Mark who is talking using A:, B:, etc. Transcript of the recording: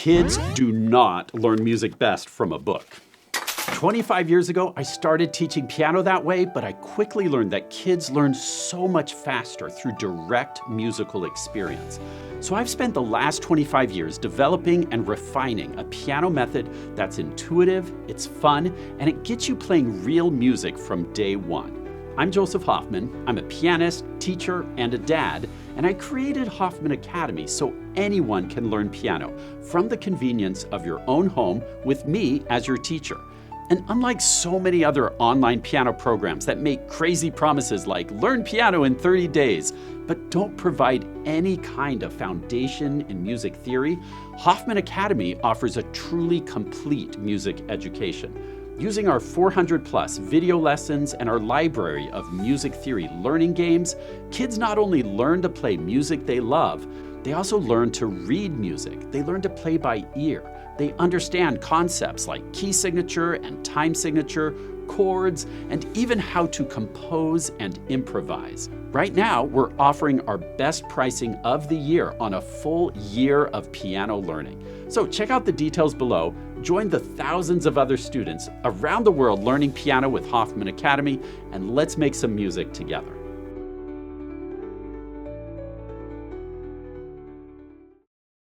A: Kids do not learn music best from a book. 25 years ago, I started teaching piano that way, but I quickly learned that kids learn so much faster through direct musical experience. So I've spent the last 25 years developing and refining a piano method that's intuitive, it's fun, and it gets you playing real music from day one. I'm Joseph Hoffman. I'm a pianist, teacher, and a dad, and I created Hoffman Academy so anyone can learn piano from the convenience of your own home with me as your teacher. And unlike so many other online piano programs that make crazy promises like learn piano in 30 days, but don't provide any kind of foundation in music theory, Hoffman Academy offers a truly complete music education. Using our 400+ video lessons and our library of music theory learning games, kids not only learn to play music they love, they also learn to read music. They learn to play by ear. They understand concepts like key signature and time signature, chords, and even how to compose and improvise. Right now, we're offering our best pricing of the year on a full year of piano learning. So check out the details below. Join the thousands of other students around the world learning piano with Hoffman Academy, and let's make some music together.